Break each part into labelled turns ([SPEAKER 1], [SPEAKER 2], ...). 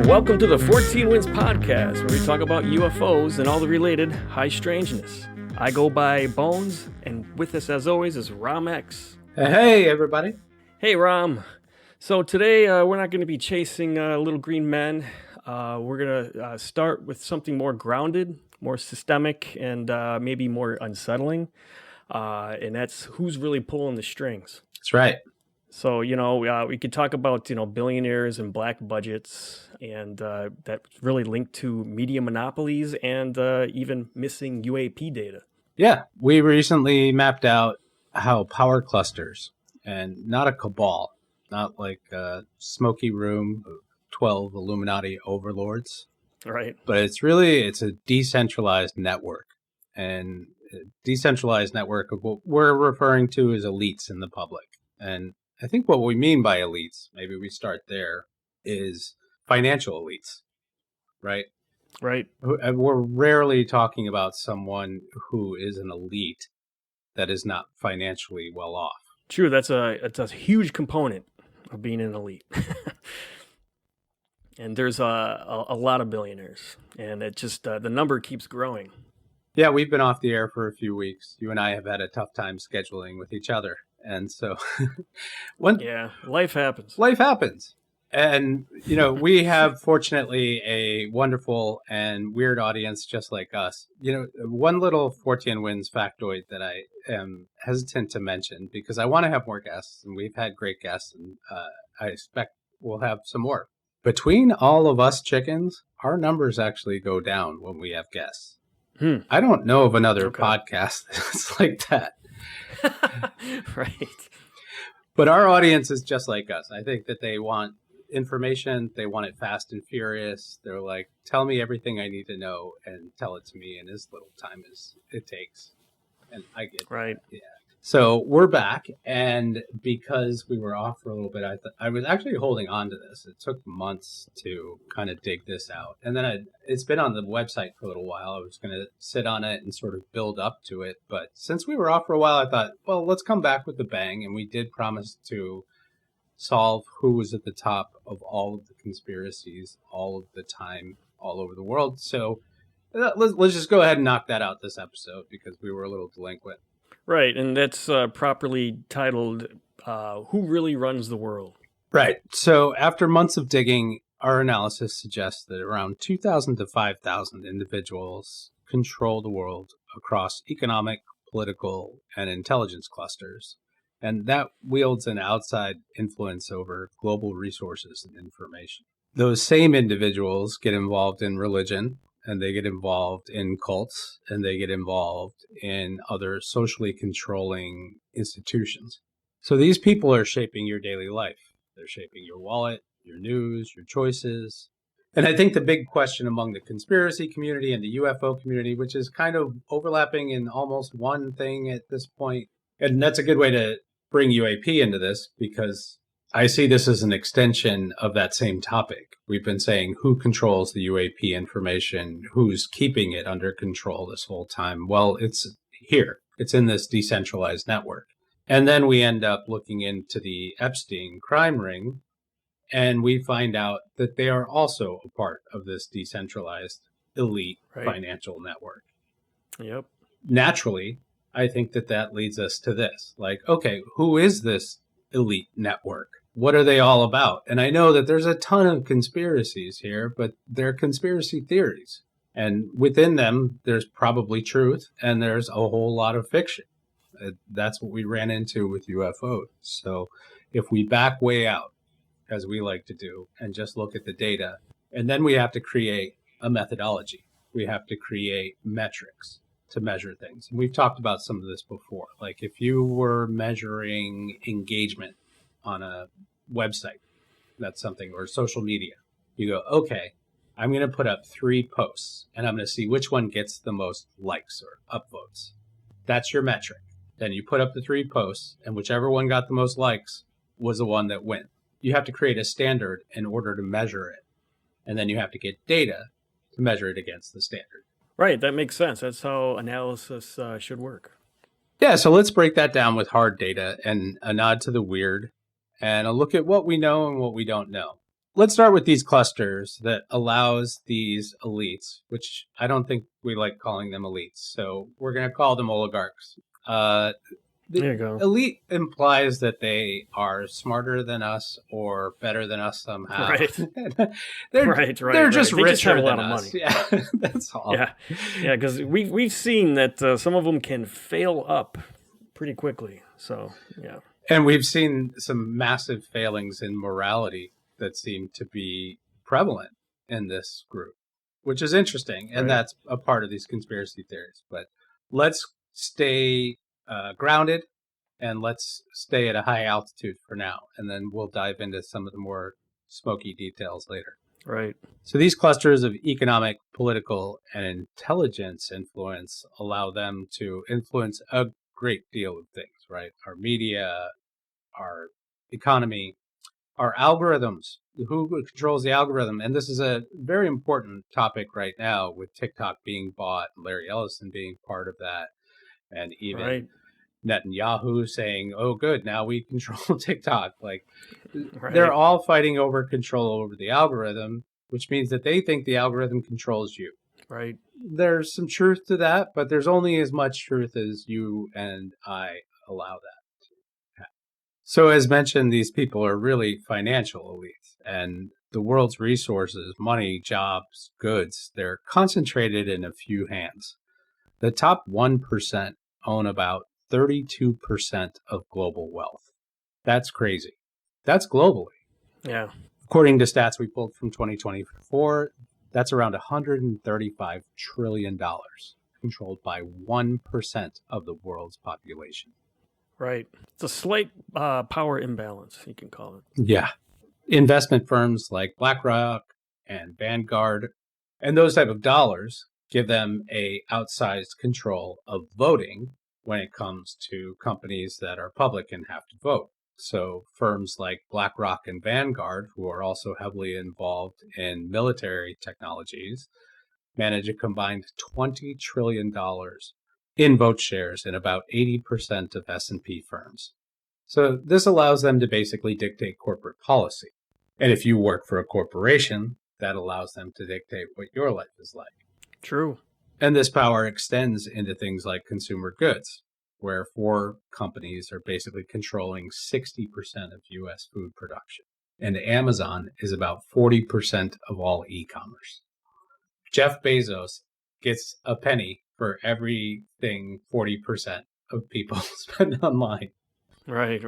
[SPEAKER 1] Welcome to the Fortean Winds podcast, where we talk about UFOs and all the related high strangeness. I go by Bones, and with us, as always, is Ram X.
[SPEAKER 2] Hey, everybody.
[SPEAKER 1] Hey, Ram. So today, we're not going to be chasing little green men. We're going to start with something more grounded, more systemic, and maybe more unsettling. And that's who's really pulling the strings.
[SPEAKER 2] That's right.
[SPEAKER 1] So, we could talk about, billionaires and black budgets, and that's really linked to media monopolies and even missing UAP data.
[SPEAKER 2] Yeah, we recently mapped out how power clusters, and not a cabal, not like a smoky room of 12 Illuminati overlords.
[SPEAKER 1] Right.
[SPEAKER 2] But it's a decentralized network. And a decentralized network of what we're referring to as elites in the public. And I think what we mean by elites, maybe we start there, is financial elites, right?
[SPEAKER 1] Right.
[SPEAKER 2] We're rarely talking about someone who is an elite that is not financially well off.
[SPEAKER 1] True. That's a huge component of being an elite. And there's a lot of billionaires, and it just the number keeps growing.
[SPEAKER 2] Yeah, we've been off the air for a few weeks. You and I have had a tough time scheduling with each other. And so
[SPEAKER 1] life happens.
[SPEAKER 2] Life happens. And, we have, fortunately, a wonderful and weird audience just like us. One little Fortean Winds factoid that I am hesitant to mention, because I want to have more guests, and we've had great guests, and I expect we'll have some more. Between all of us chickens, our numbers actually go down when we have guests. I don't know of another podcast that's like that.
[SPEAKER 1] Right.
[SPEAKER 2] But our audience is just like us. I think that they want information. They want it fast and furious. They're like, tell me everything I need to know and tell it to me in as little time as it takes. And I get
[SPEAKER 1] right.
[SPEAKER 2] That. Yeah. So we're back, and because we were off for a little bit, I was actually holding on to this. It took months to kind of dig this out, and then it's been on the website for a little while. I was going to sit on it and sort of build up to it, but since we were off for a while, I thought, well, let's come back with a bang, and we did promise to solve who was at the top of all of the conspiracies all of the time, all over the world. So let's just go ahead and knock that out this episode, because we were a little delinquent.
[SPEAKER 1] Right, and that's properly titled, Who Really Runs the World?
[SPEAKER 2] Right. So after months of digging, our analysis suggests that around 2,000 to 5,000 individuals control the world across economic, political, and intelligence clusters. And that wields an outside influence over global resources and information. Those same individuals get involved in religion, and they get involved in cults, and they get involved in other socially controlling institutions. So these people are shaping your daily life. They're shaping your wallet, your news, your choices. And I think the big question among the conspiracy community and the UFO community, which is kind of overlapping in almost one thing at this point, and that's a good way to bring UAP into this, because I see this as an extension of that same topic. We've been saying who controls the UAP information, who's keeping it under control this whole time. Well, it's here. It's in this decentralized network. And then we end up looking into the Epstein crime ring, and we find out that they are also a part of this decentralized elite financial network.
[SPEAKER 1] Yep.
[SPEAKER 2] Naturally, I think that leads us to this. Like, okay, who is this elite network? What are they all about? And I know that there's a ton of conspiracies here, but they're conspiracy theories. And within them, there's probably truth, and there's a whole lot of fiction. That's what we ran into with UFOs. So if we back way out, as we like to do, and just look at the data, and then we have to create a methodology. We have to create metrics to measure things. And we've talked about some of this before. Like if you were measuring engagement on a website, that's something, or social media, you go, okay, I'm going to put up 3 posts, and I'm going to see which one gets the most likes or upvotes. That's your metric. Then you put up the 3 posts, and whichever one got the most likes was the one that went. You have to create a standard in order to measure it. And then you have to get data to measure it against the standard.
[SPEAKER 1] Right, that makes sense. That's how analysis should work.
[SPEAKER 2] Yeah, so let's break that down with hard data and a nod to the weird and a look at what we know and what we don't know. Let's start with these clusters that allows these elites, which I don't think we like calling them elites, so we're going to call them oligarchs.
[SPEAKER 1] There you go.
[SPEAKER 2] Elite implies that they are smarter than us or better than us somehow.
[SPEAKER 1] Right.
[SPEAKER 2] They're just
[SPEAKER 1] They
[SPEAKER 2] richer
[SPEAKER 1] just have a
[SPEAKER 2] than
[SPEAKER 1] lot of
[SPEAKER 2] us.
[SPEAKER 1] money.
[SPEAKER 2] Yeah, that's all.
[SPEAKER 1] Yeah, because we've seen that some of them can fail up pretty quickly. So yeah,
[SPEAKER 2] And we've seen some massive failings in morality that seem to be prevalent in this group, which is interesting. And that's a part of these conspiracy theories. But let's stay grounded and let's stay at a high altitude for now. And then we'll dive into some of the more smoky details later.
[SPEAKER 1] Right.
[SPEAKER 2] So these clusters of economic, political, and intelligence influence allow them to influence a great deal of things, right? Our media, our economy, our algorithms, who controls the algorithm. And this is a very important topic right now with TikTok being bought, Larry Ellison being part of that, and even Netanyahu saying, oh, good, now we control TikTok. Like, they're all fighting over control over the algorithm, which means that they think the algorithm controls you.
[SPEAKER 1] Right.
[SPEAKER 2] There's some truth to that, but there's only as much truth as you and I allow that. So as mentioned, these people are really financial elites, and the world's resources, money, jobs, goods, they're concentrated in a few hands. The top 1% own about 32% of global wealth. That's crazy. That's globally.
[SPEAKER 1] Yeah.
[SPEAKER 2] According to stats we pulled from 2024, that's around $135 trillion controlled by 1% of the world's population.
[SPEAKER 1] Right. It's a slight power imbalance, you can call it.
[SPEAKER 2] Yeah. Investment firms like BlackRock and Vanguard and those type of dollars give them a outsized control of voting when it comes to companies that are public and have to vote. So firms like BlackRock and Vanguard, who are also heavily involved in military technologies, manage a combined $20 trillion in vote shares in about 80% of S&P firms. So this allows them to basically dictate corporate policy. And if you work for a corporation, that allows them to dictate what your life is like.
[SPEAKER 1] True.
[SPEAKER 2] And this power extends into things like consumer goods, where 4 companies are basically controlling 60% of U.S. food production. And Amazon is about 40% of all e-commerce. Jeff Bezos gets a penny for everything 40% of people spend online.
[SPEAKER 1] Right.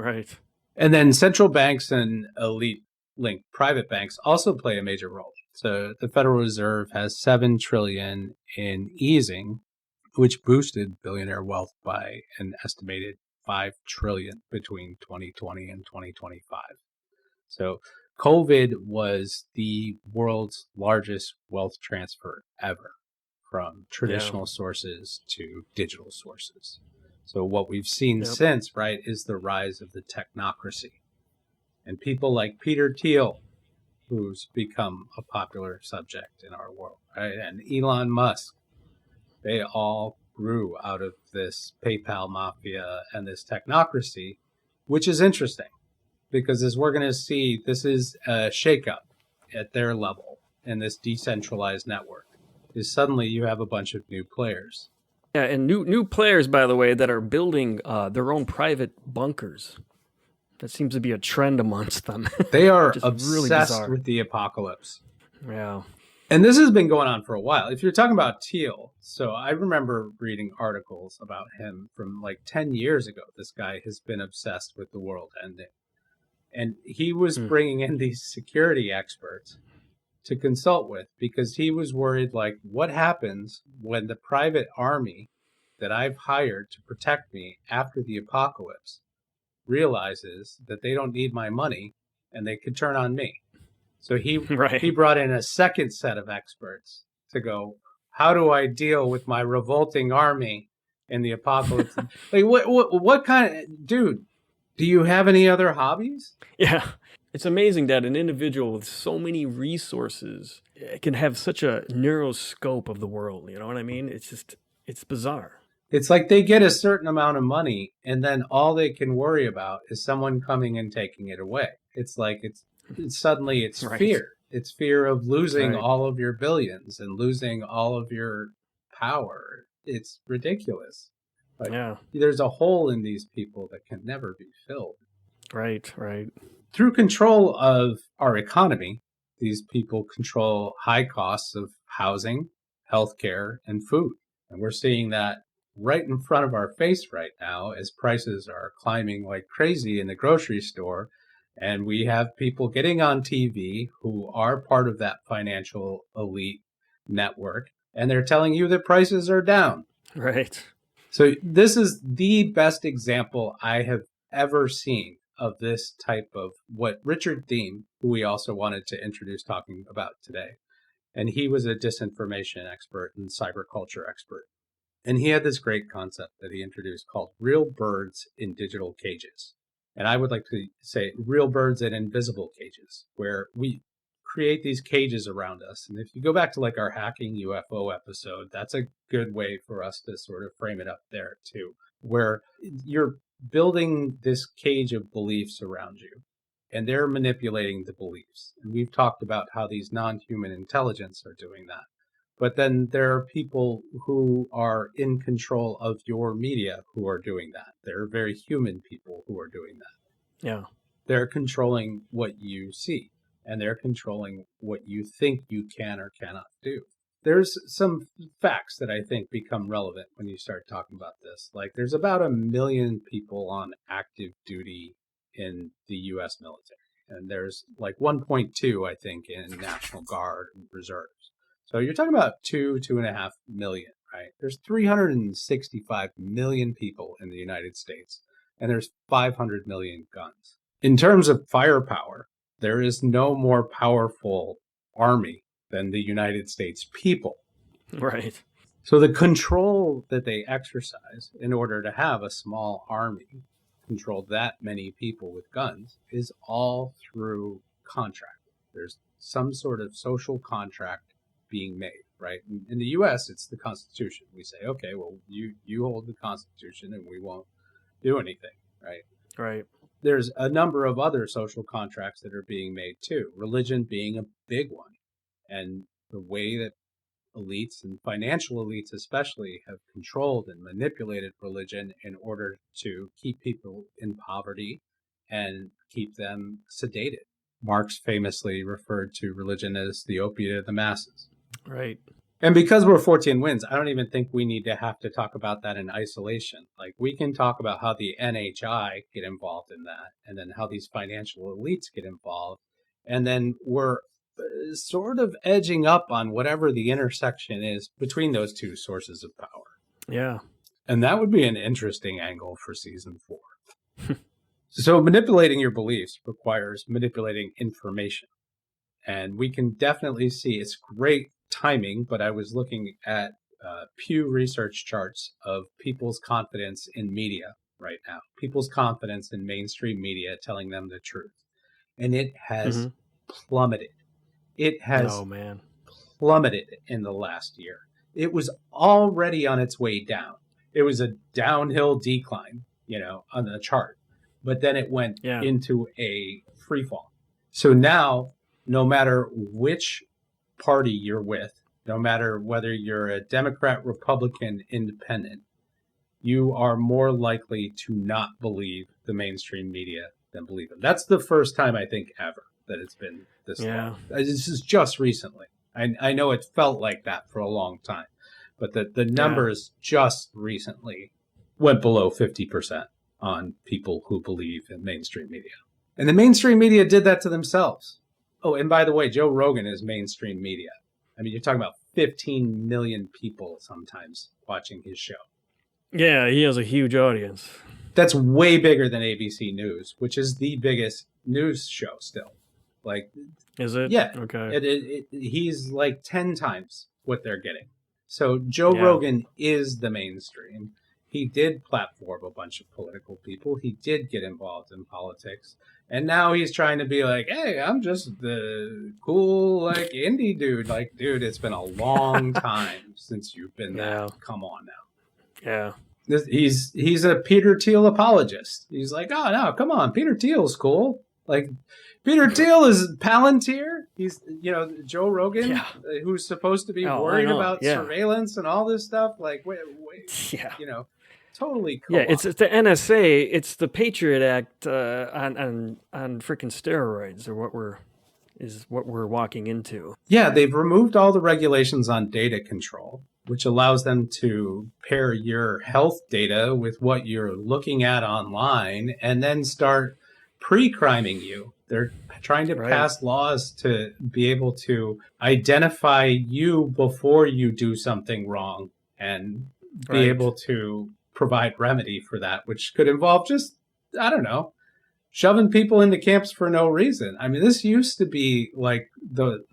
[SPEAKER 2] And then central banks and elite-linked private banks also play a major role. So the Federal Reserve has $7 trillion in easing, which boosted billionaire wealth by an estimated $5 trillion between 2020 and 2025. So COVID was the world's largest wealth transfer ever, from traditional sources to digital sources. So what we've seen since, right, is the rise of the technocracy. And people like Peter Thiel, who's become a popular subject in our world, right? And Elon Musk, they all grew out of this PayPal mafia and this technocracy, which is interesting because as we're going to see, this is a shakeup at their level in this decentralized network. Is suddenly you have a bunch of new players.
[SPEAKER 1] Yeah, and new players, by the way, that are building their own private bunkers. That seems to be a trend amongst them.
[SPEAKER 2] They are
[SPEAKER 1] obsessed
[SPEAKER 2] really with the apocalypse.
[SPEAKER 1] Yeah.
[SPEAKER 2] And this has been going on for a while. If you're talking about Thiel, so I remember reading articles about him from like 10 years ago. This guy has been obsessed with the world ending. And he was bringing in these security experts to consult with because he was worried, like, what happens when the private army that I've hired to protect me after the apocalypse realizes that they don't need my money and they could turn on me. So he brought in a second set of experts to go, how do I deal with my revolting army in the apocalypse? Like, what kind of, dude, do you have any other hobbies?
[SPEAKER 1] Yeah. It's amazing that an individual with so many resources can have such a narrow scope of the world. You know what I mean? It's bizarre.
[SPEAKER 2] It's like they get a certain amount of money, and then all they can worry about is someone coming and taking it away. It's like it's suddenly it's
[SPEAKER 1] Right.
[SPEAKER 2] fear. It's fear of losing
[SPEAKER 1] Right.
[SPEAKER 2] all of your billions and losing all of your power. It's ridiculous. Like
[SPEAKER 1] Yeah.
[SPEAKER 2] there's a hole in these people that can never be filled.
[SPEAKER 1] Right. Right.
[SPEAKER 2] Through control of our economy, these people control high costs of housing, healthcare, and food. And we're seeing that right in front of our face right now as prices are climbing like crazy in the grocery store. And we have people getting on TV who are part of that financial elite network, and they're telling you that prices are down.
[SPEAKER 1] Right.
[SPEAKER 2] So this is the best example I have ever seen of this type of what Richard Thiem, who we also wanted to introduce talking about today. And he was a disinformation expert and cyberculture expert. And he had this great concept that he introduced called real birds in digital cages. And I would like to say real birds in invisible cages, where we create these cages around us. And if you go back to like our hacking UFO episode, that's a good way for us to sort of frame it up there too, where you're building this cage of beliefs around you and they're manipulating the beliefs. And we've talked about how these non-human intelligence are doing that. But then there are people who are in control of your media who are doing that. There are very human people who are doing that.
[SPEAKER 1] Yeah.
[SPEAKER 2] They're controlling what you see, and they're controlling what you think you can or cannot do. There's some facts that I think become relevant when you start talking about this. Like there's about 1 million people on active duty in the U.S. military, and there's like 1.2, I think, in National Guard and reserves. So you're talking about 2.5 million, right? There's 365 million people in the United States, and there's 500 million guns. In terms of firepower, there is no more powerful army than the United States people.
[SPEAKER 1] Right.
[SPEAKER 2] So the control that they exercise in order to have a small army control that many people with guns is all through contract. There's some sort of social contract being made, right? In the US, it's the Constitution. We say, okay, well, you hold the Constitution and we won't do anything, right?
[SPEAKER 1] Right.
[SPEAKER 2] There's a number of other social contracts that are being made too, religion being a big one. And the way that elites and financial elites especially have controlled and manipulated religion in order to keep people in poverty and keep them sedated. Marx famously referred to religion as the opiate of the masses.
[SPEAKER 1] Right.
[SPEAKER 2] And because we're Fortean Winds, I don't even think we need to have to talk about that in isolation. Like we can talk about how the NHI get involved in that, and then how these financial elites get involved. And then we're sort of edging up on whatever the intersection is between those two sources of power.
[SPEAKER 1] Yeah.
[SPEAKER 2] And that would be an interesting angle for season 4. So manipulating your beliefs requires manipulating information. And we can definitely see it's great timing, but I was looking at Pew Research charts of people's confidence in media right now, people's confidence in mainstream media telling them the truth. And it has plummeted. It has
[SPEAKER 1] Oh man.
[SPEAKER 2] plummeted in the last year. It was already on its way down. It was a downhill decline, on the chart. But then it went into a free fall. So now, no matter which party you're with, no matter whether you're a Democrat, Republican, Independent, you are more likely to not believe the mainstream media than believe them. That's the first time I think ever that it's been this long. This is just recently. I know it felt like that for a long time, but the numbers just recently went below 50% on people who believe in mainstream media. And the mainstream media did that to themselves. Oh, and by the way, Joe Rogan is mainstream media. I mean, you're talking about 15 million people sometimes watching his show.
[SPEAKER 1] Yeah, he has a huge audience.
[SPEAKER 2] That's way bigger than ABC News, which is the biggest news show still. Like,
[SPEAKER 1] is it?
[SPEAKER 2] Yeah.
[SPEAKER 1] Okay.
[SPEAKER 2] He's like 10 times what they're getting. So Joe Rogan is the mainstream. He did platform a bunch of political people. He did get involved in politics. And now he's trying to be like, hey, I'm just the cool, like, indie dude. Like, dude, it's been a long time since you've been that. Come on now.
[SPEAKER 1] Yeah.
[SPEAKER 2] He's a Peter Thiel apologist. He's like, oh no, come on, Peter Thiel's cool. Like, Peter Thiel is Palantir. He's, Joe Rogan,
[SPEAKER 1] Yeah.
[SPEAKER 2] who's supposed to be
[SPEAKER 1] Oh, I
[SPEAKER 2] worried
[SPEAKER 1] know.
[SPEAKER 2] about
[SPEAKER 1] Yeah.
[SPEAKER 2] surveillance and all this stuff. Like, wait,
[SPEAKER 1] Yeah.
[SPEAKER 2] totally
[SPEAKER 1] Yeah,
[SPEAKER 2] co-op.
[SPEAKER 1] it's the NSA. It's the Patriot Act on freaking steroids, or what we're walking into.
[SPEAKER 2] Yeah, they've removed all the regulations on data control, which allows them to pair your health data with what you're looking at online and then start pre-criming you. They're trying to pass laws to be able to identify you before you do something wrong and be able to provide remedy for that, which could involve just, I don't know, shoving people into camps for no reason. I mean, this used to be like the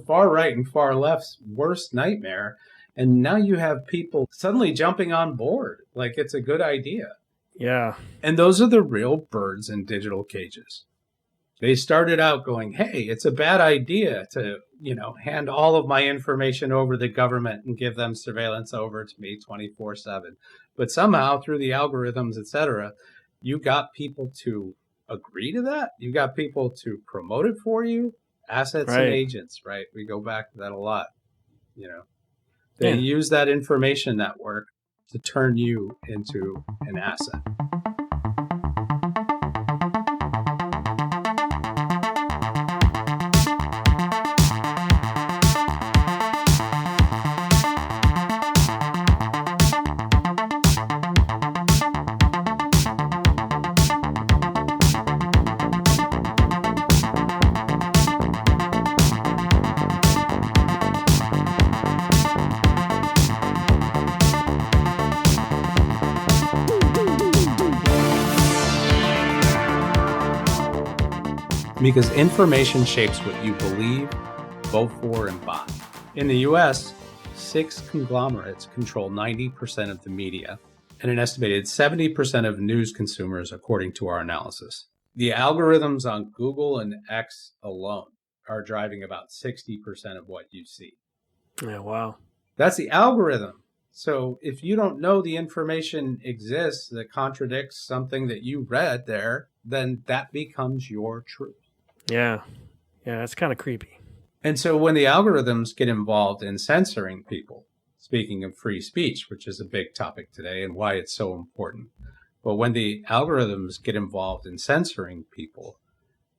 [SPEAKER 2] far right and far left's worst nightmare. And now you have people suddenly jumping on board like it's a good idea.
[SPEAKER 1] Yeah.
[SPEAKER 2] And those are the real birds in digital cages. They started out going, hey, it's a bad idea to, hand all of my information over to the government and give them surveillance over to me 24/7. But somehow through the algorithms, et cetera, you got people to agree to that. You got people to promote it for you. Assets and agents, right? We go back to that a lot. They use that information network to turn you into an asset. Because information shapes what you believe, vote for, and buy. In the US, 6 conglomerates control 90% of the media and an estimated 70% of news consumers, according to our analysis. The algorithms on Google and X alone are driving about 60% of what you see.
[SPEAKER 1] Yeah, wow.
[SPEAKER 2] That's the algorithm. So if you don't know the information exists that contradicts something that you read there, then that becomes your truth.
[SPEAKER 1] Yeah. Yeah, that's kind of creepy.
[SPEAKER 2] And so when the algorithms get involved in censoring people, speaking of free speech, which is a big topic today and why it's so important, but when the algorithms get involved in censoring people,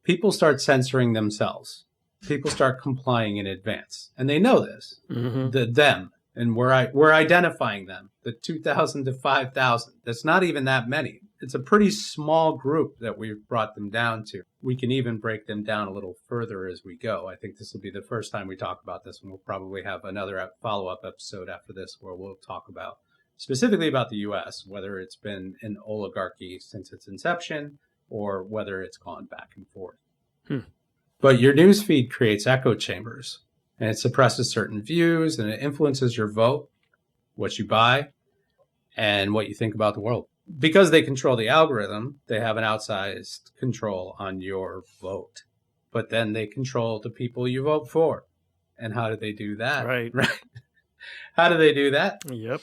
[SPEAKER 2] people start censoring themselves. People start complying in advance. And they know this, them. And we're identifying them, the 2,000 to 5,000. That's not even that many. It's a pretty small group that we've brought them down to. We can even break them down a little further as we go. I think this will be the first time we talk about this, and we'll probably have another follow-up episode after this where we'll talk about specifically about the U.S., whether it's been an oligarchy since its inception or whether it's gone back and forth. But your newsfeed creates echo chambers, and it suppresses certain views, and it influences your vote, what you buy, and what you think about the world. Because they control the algorithm, they have an outsized control on your vote. But then they control the people you vote for. And how do they do that?
[SPEAKER 1] Right.
[SPEAKER 2] How do they do that?
[SPEAKER 1] Yep.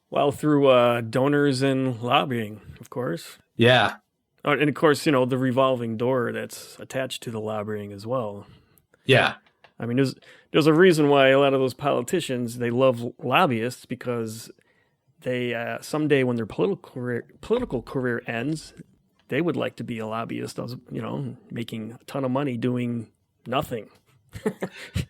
[SPEAKER 1] Well, through donors and lobbying, of course.
[SPEAKER 2] Yeah.
[SPEAKER 1] And of course, the revolving door that's attached to the lobbying as well.
[SPEAKER 2] Yeah.
[SPEAKER 1] I mean, there's a reason why a lot of those politicians, they love lobbyists, because they someday when their political career ends, they would like to be a lobbyist, making a ton of money doing nothing,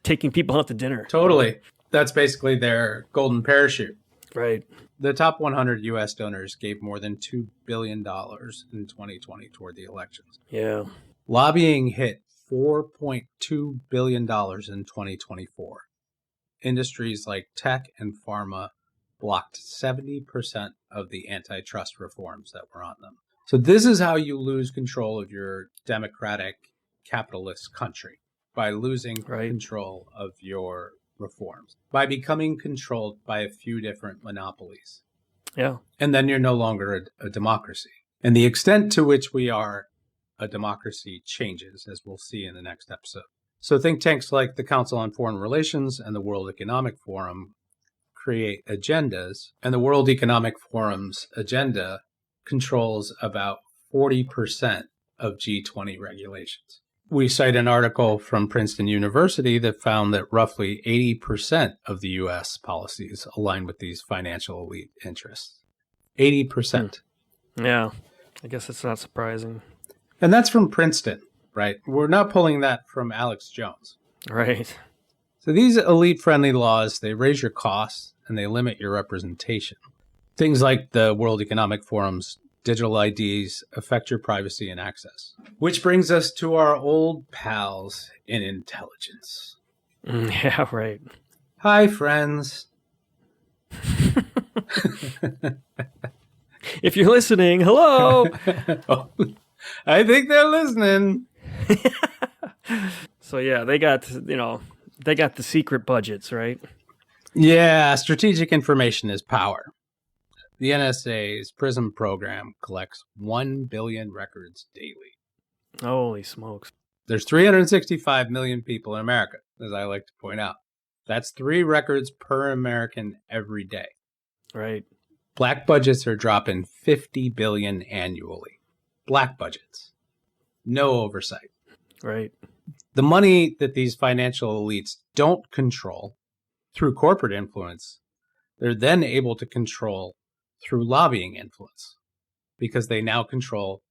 [SPEAKER 1] taking people out to dinner.
[SPEAKER 2] Totally. That's basically their golden parachute.
[SPEAKER 1] Right.
[SPEAKER 2] The top 100 U.S. donors gave more than $2 billion in 2020 toward the elections.
[SPEAKER 1] Yeah.
[SPEAKER 2] Lobbying hit $4.2 billion in 2024. Industries like tech and pharma blocked 70% of the antitrust reforms that were on them. So this is how you lose control of your democratic capitalist country, by losing control of your reforms, by becoming controlled by a few different monopolies.
[SPEAKER 1] Yeah.
[SPEAKER 2] And then you're no longer a democracy. And the extent to which we are a democracy changes, as we'll see in the next episode. So think tanks like the Council on Foreign Relations and the World Economic Forum create agendas, and the World Economic Forum's agenda controls about 40% of G20 regulations. We cite an article from Princeton University that found that roughly 80% of the U.S. policies align with these financial elite interests. 80%.
[SPEAKER 1] Yeah, I guess it's not surprising.
[SPEAKER 2] And that's from Princeton, right? We're not pulling that from Alex Jones.
[SPEAKER 1] Right.
[SPEAKER 2] So these elite-friendly laws, they raise your costs and they limit your representation. Things like the World Economic Forum's digital IDs affect your privacy and access. Which brings us to our old pals in intelligence.
[SPEAKER 1] Yeah, right.
[SPEAKER 2] Hi, friends.
[SPEAKER 1] If you're listening, hello.
[SPEAKER 2] Oh, I think they're listening.
[SPEAKER 1] So yeah, they got the secret budgets, right?
[SPEAKER 2] Yeah, strategic information is power. The NSA's PRISM program collects 1 billion records daily.
[SPEAKER 1] Holy smokes.
[SPEAKER 2] There's 365 million people in America, as I like to point out. That's 3 records per American every day.
[SPEAKER 1] Right.
[SPEAKER 2] Black budgets are dropping 50 billion annually. Black budgets. No oversight.
[SPEAKER 1] Right.
[SPEAKER 2] The money that these financial elites don't control through corporate influence, they're then able to control through lobbying influence, because they now control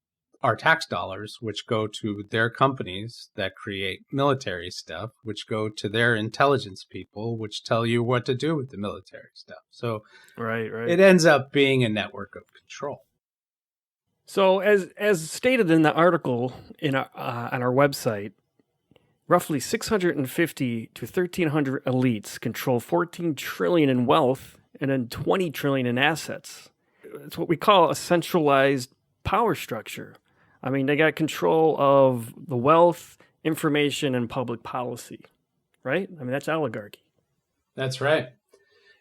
[SPEAKER 2] our tax dollars, which go to their companies that create military stuff, which go to their intelligence people, which tell you what to do with the military stuff. So
[SPEAKER 1] right.
[SPEAKER 2] it ends up being a network of control.
[SPEAKER 1] So as stated in the article on our website, roughly 650 to 1,300 elites control 14 trillion in wealth and then 20 trillion in assets. It's what we call a centralized power structure. I mean, they got control of the wealth, information, and public policy, right? I mean, that's oligarchy.
[SPEAKER 2] That's right.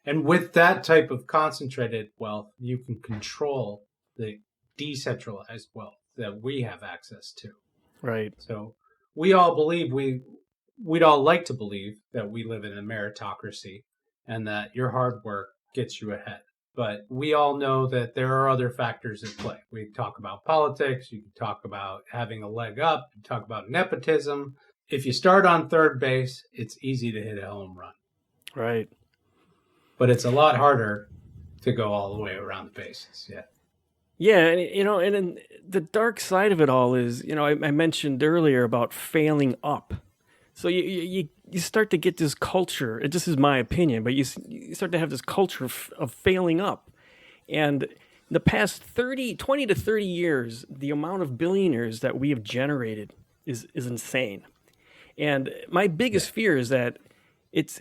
[SPEAKER 2] And with that type of concentrated wealth, you can control the decentralized wealth that we have access to.
[SPEAKER 1] Right.
[SPEAKER 2] So we all believe, we'd all like to believe that we live in a meritocracy and that your hard work gets you ahead. But we all know that there are other factors at play. We talk about politics, you can talk about having a leg up, you talk about nepotism. If you start on third base, it's easy to hit a home run.
[SPEAKER 1] Right.
[SPEAKER 2] But it's a lot harder to go all the way around the bases. Yeah.
[SPEAKER 1] Yeah, and then the dark side of it all is, I mentioned earlier about failing up. So you start to get this culture. This is my opinion, but you start to have this culture of failing up. And the past 20 to 30 years, the amount of billionaires that we have generated is insane. And my biggest fear is that it's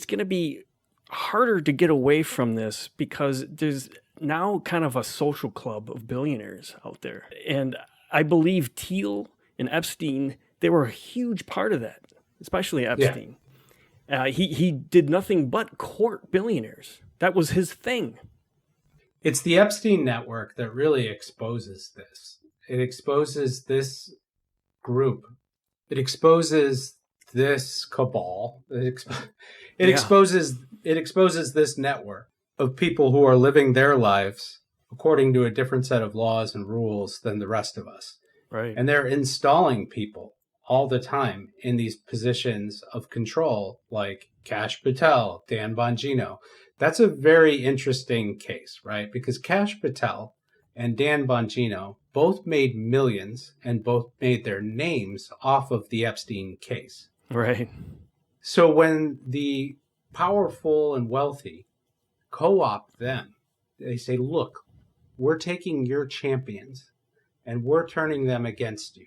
[SPEAKER 1] going to be harder to get away from this because there's now kind of a social club of billionaires out there. And I believe Thiel and Epstein, they were a huge part of that, especially Epstein. Yeah. He did nothing but court billionaires. That was his thing.
[SPEAKER 2] It's the Epstein network that really exposes this. It exposes this group. It exposes this cabal. It exposes this network of people who are living their lives according to a different set of laws and rules than the rest of us.
[SPEAKER 1] Right.
[SPEAKER 2] And they're installing people all the time in these positions of control, like Kash Patel, Dan Bongino. That's a very interesting case, right? Because Kash Patel and Dan Bongino both made millions and both made their names off of the Epstein case.
[SPEAKER 1] Right.
[SPEAKER 2] So when the powerful and wealthy co-opt them, they say, look, we're taking your champions and we're turning them against you.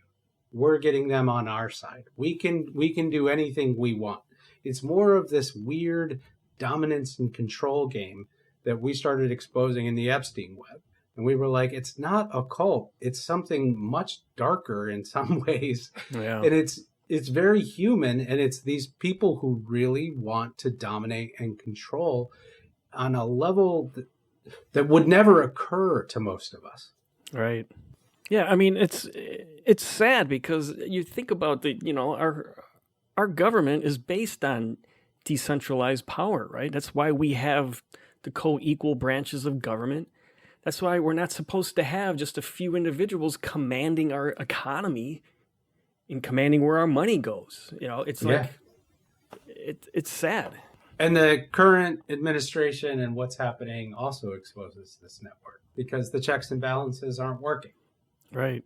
[SPEAKER 2] We're getting them on our side. We can do anything we want. It's more of this weird dominance and control game that we started exposing in the Epstein web. And we were like, it's not a cult. It's something much darker in some ways.
[SPEAKER 1] Yeah.
[SPEAKER 2] And it's very human. And it's these people who really want to dominate and control on a level that would never occur to most of us.
[SPEAKER 1] Right. Yeah, I mean, it's sad because you think about our government is based on decentralized power, right? That's why we have the co-equal branches of government. That's why we're not supposed to have just a few individuals commanding our economy and commanding where our money goes. It's like, it's sad.
[SPEAKER 2] And the current administration and what's happening also exposes this network because the checks and balances aren't working.
[SPEAKER 1] Right.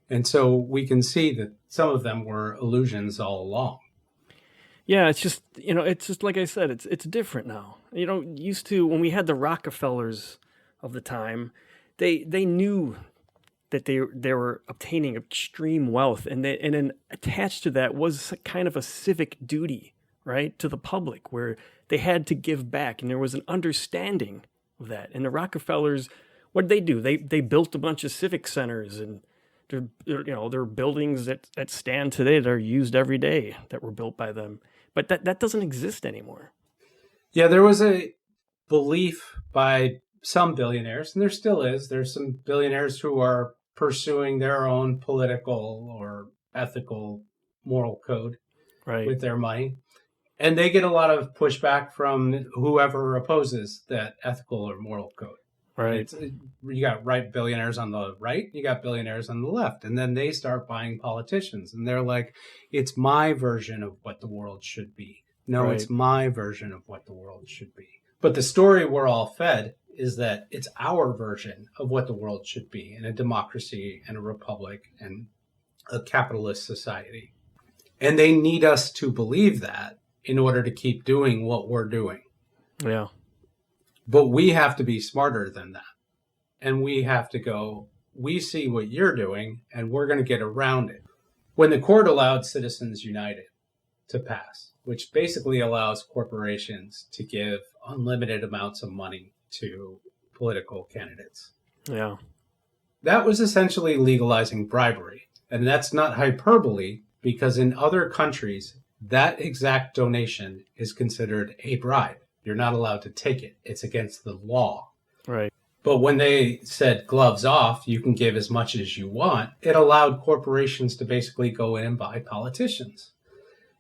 [SPEAKER 2] And so we can see that some of them were illusions all along.
[SPEAKER 1] Yeah, it's just like I said, it's different now. Used to, when we had the Rockefellers of the time, they knew that they were obtaining extreme wealth, and then attached to that was kind of a civic duty, right, to the public, where they had to give back, and there was an understanding of that. And the Rockefellers, what did they do? They built a bunch of civic centers, and there are buildings that stand today that are used every day that were built by them. But that doesn't exist anymore.
[SPEAKER 2] Yeah, there was a belief by some billionaires, and there still is. There's some billionaires who are pursuing their own political or ethical moral code with their money. And they get a lot of pushback from whoever opposes that ethical or moral code.
[SPEAKER 1] Right.
[SPEAKER 2] You got billionaires on the right, you got billionaires on the left, and then they start buying politicians, and they're like, it's my version of what the world should be. No, It's my version of what the world should be. But the story we're all fed is that it's our version of what the world should be in a democracy and a republic and a capitalist society. And they need us to believe that in order to keep doing what we're doing.
[SPEAKER 1] Yeah.
[SPEAKER 2] But we have to be smarter than that. And we have to go, we see what you're doing, and we're going to get around it. When the court allowed Citizens United to pass, which basically allows corporations to give unlimited amounts of money to political candidates.
[SPEAKER 1] Yeah.
[SPEAKER 2] That was essentially legalizing bribery. And that's not hyperbole, because in other countries, that exact donation is considered a bribe. You're not allowed to take it. It's against the law.
[SPEAKER 1] Right.
[SPEAKER 2] But when they said gloves off, you can give as much as you want, it allowed corporations to basically go in and buy politicians.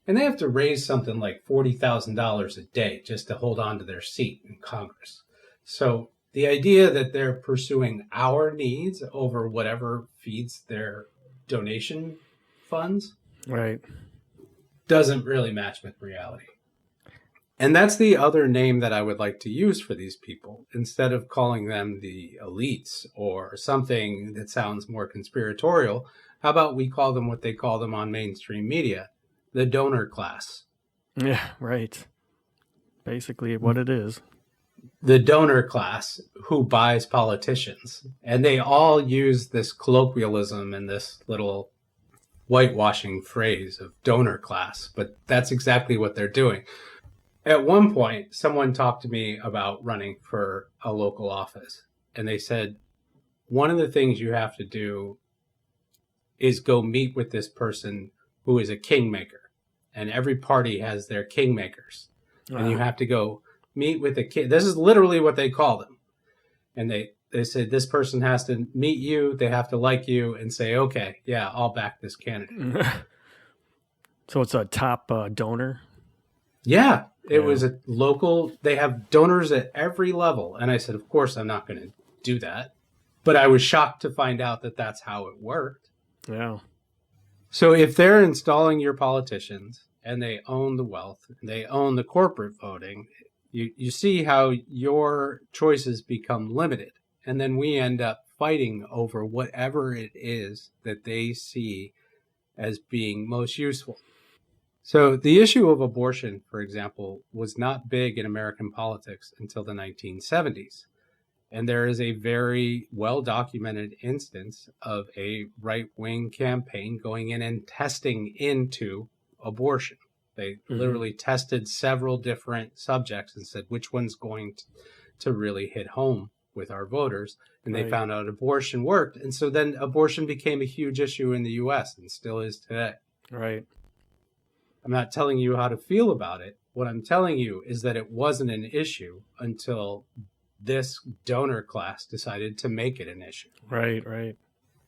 [SPEAKER 2] And they have to raise something like $40,000 a day just to hold on to their seat in Congress. So the idea that they're pursuing our needs over whatever feeds their donation funds doesn't really match with reality. And that's the other name that I would like to use for these people. Instead of calling them the elites or something that sounds more conspiratorial, how about we call them what they call them on mainstream media, the donor class.
[SPEAKER 1] Yeah, right. Basically what it is.
[SPEAKER 2] The donor class who buys politicians. And they all use this colloquialism and this little whitewashing phrase of donor class, but that's exactly what they're doing. At one point, someone talked to me about running for a local office, and they said, one of the things you have to do is go meet with this person who is a kingmaker, and every party has their kingmakers, and you have to go meet with a king. This is literally what they call them. And they said, this person has to meet you, they have to like you, and say, okay, yeah, I'll back this candidate.
[SPEAKER 1] So it's a top donor?
[SPEAKER 2] Yeah. It was a local, they have donors at every level. And I said, of course, I'm not going to do that. But I was shocked to find out that that's how it worked.
[SPEAKER 1] Yeah.
[SPEAKER 2] So if they're installing your politicians and they own the wealth, they own the corporate voting, you see how your choices become limited. And then we end up fighting over whatever it is that they see as being most useful. So the issue of abortion, for example, was not big in American politics until the 1970s. And there is a very well-documented instance of a right-wing campaign going in and testing into abortion. They literally tested several different subjects and said, which one's going to really hit home with our voters? And they found out abortion worked. And so then abortion became a huge issue in the U.S. and still is today.
[SPEAKER 1] Right.
[SPEAKER 2] I'm not telling you how to feel about it. What I'm telling you is that it wasn't an issue until this donor class decided to make it an issue.
[SPEAKER 1] Right, right.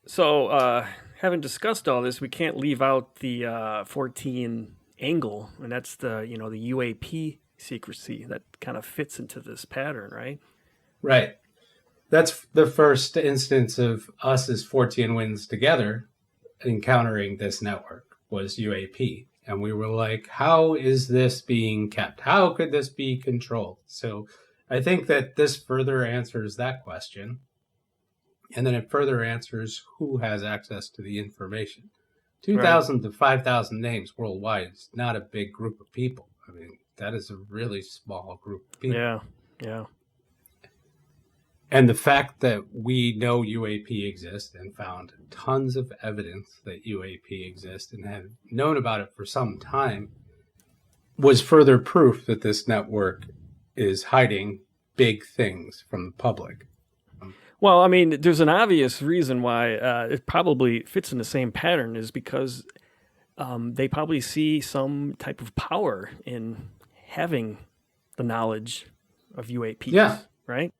[SPEAKER 1] So, having discussed all this, we can't leave out the 14 angle, and that's the UAP secrecy that kind of fits into this pattern, right?
[SPEAKER 2] Right. That's the first instance of us as Fortean Winds together encountering this network was UAP. And we were like, how is this being kept? How could this be controlled? So I think that this further answers that question. And then it further answers who has access to the information. 2,000 to 5,000 names worldwide is not a big group of people. I mean, that is a really small group of people.
[SPEAKER 1] Yeah.
[SPEAKER 2] And the fact that we know UAP exists and found tons of evidence that UAP exists and have known about it for some time was further proof that this network is hiding big things from the public.
[SPEAKER 1] Well, I mean, there's an obvious reason why it probably fits in the same pattern is because they probably see some type of power in having the knowledge of UAPs, right?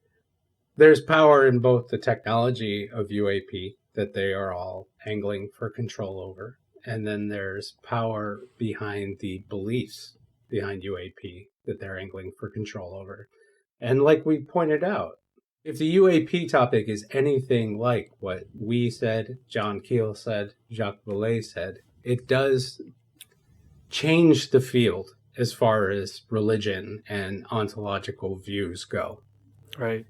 [SPEAKER 2] There's power in both the technology of UAP that they are all angling for control over, and then there's power behind the beliefs behind UAP that they're angling for control over. And like we pointed out, if the UAP topic is anything like what we said, John Keel said, Jacques Vallée said, it does change the field as far as religion and ontological views go.
[SPEAKER 1] Right.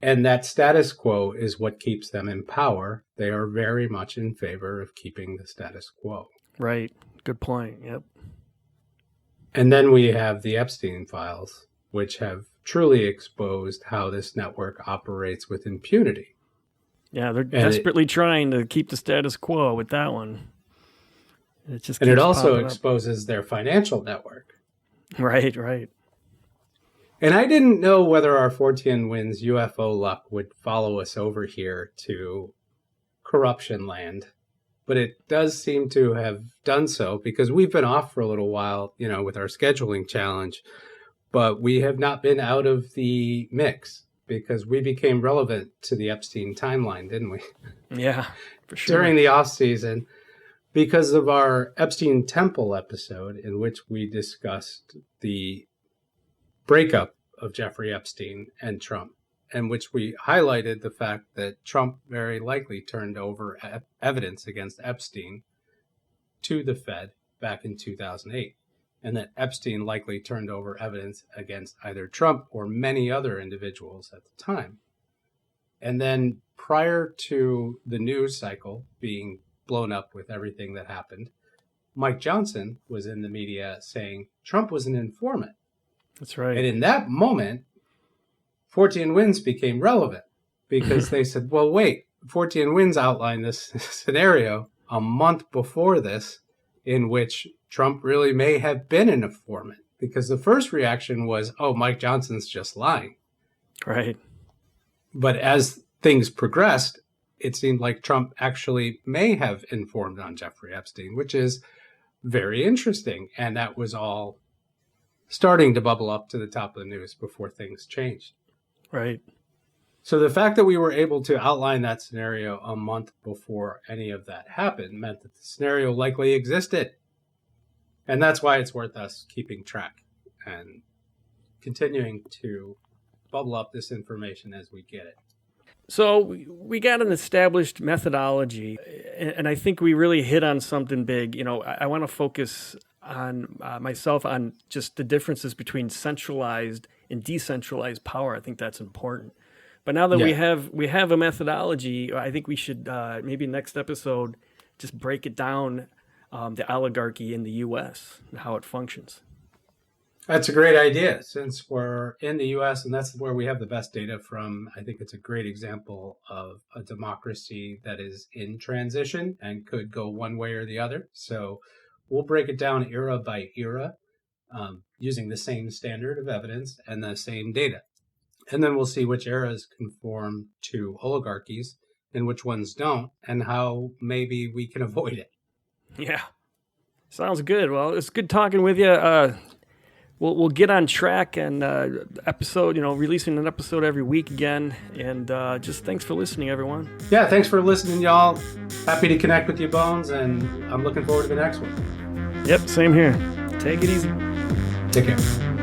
[SPEAKER 2] And that status quo is what keeps them in power. They are very much in favor of keeping the status quo.
[SPEAKER 1] Right. Good point. Yep.
[SPEAKER 2] And then we have the Epstein files, which have truly exposed how this network operates with impunity.
[SPEAKER 1] Yeah, they're desperately trying to keep the status quo with that one.
[SPEAKER 2] It also exposes their financial network.
[SPEAKER 1] Right.
[SPEAKER 2] And I didn't know whether our Fortean Winds UFO luck would follow us over here to corruption land, but it does seem to have done so because we've been off for a little while, with our scheduling challenge, but we have not been out of the mix because we became relevant to the Epstein timeline, didn't we?
[SPEAKER 1] Yeah, for sure.
[SPEAKER 2] During the off season, because of our Epstein Temple episode in which we discussed the breakup of Jeffrey Epstein and Trump, in which we highlighted the fact that Trump very likely turned over evidence against Epstein to the Fed back in 2008, and that Epstein likely turned over evidence against either Trump or many other individuals at the time. And then prior to the news cycle being blown up with everything that happened, Mike Johnson was in the media saying Trump was an informant.
[SPEAKER 1] That's right.
[SPEAKER 2] And in that moment, Fortean Winds became relevant because they said, well, wait, Fortean Winds outlined this scenario a month before this in which Trump really may have been an informant, because the first reaction was, oh, Mike Johnson's just lying.
[SPEAKER 1] Right.
[SPEAKER 2] But as things progressed, it seemed like Trump actually may have informed on Jeffrey Epstein, which is very interesting. And that was all starting to bubble up to the top of the news before things changed.
[SPEAKER 1] Right.
[SPEAKER 2] So the fact that we were able to outline that scenario a month before any of that happened meant that the scenario likely existed. And that's why it's worth us keeping track and continuing to bubble up this information as we get it.
[SPEAKER 1] So we got an established methodology, and I think we really hit on something big. I want to focus on myself on just the differences between centralized and decentralized power. I think that's important. But now that we have a methodology, I think we should maybe next episode just break it down, the oligarchy in the U.S. and how it functions.
[SPEAKER 2] That's a great idea. Since we're in the U.S. and that's where we have the best data from, I think it's a great example of a democracy that is in transition and could go one way or the other. So we'll break it down era by era using the same standard of evidence and the same data. And then we'll see which eras conform to oligarchies and which ones don't, and how maybe we can avoid it.
[SPEAKER 1] Yeah. Sounds good. Well, it's good talking with you. We'll get on track and episode, releasing an episode every week again. And just thanks for listening, everyone.
[SPEAKER 2] Yeah, thanks for listening, y'all. Happy to connect with you, Bones, and I'm looking forward to the next one.
[SPEAKER 1] Yep, same here. Take it easy.
[SPEAKER 2] Take care.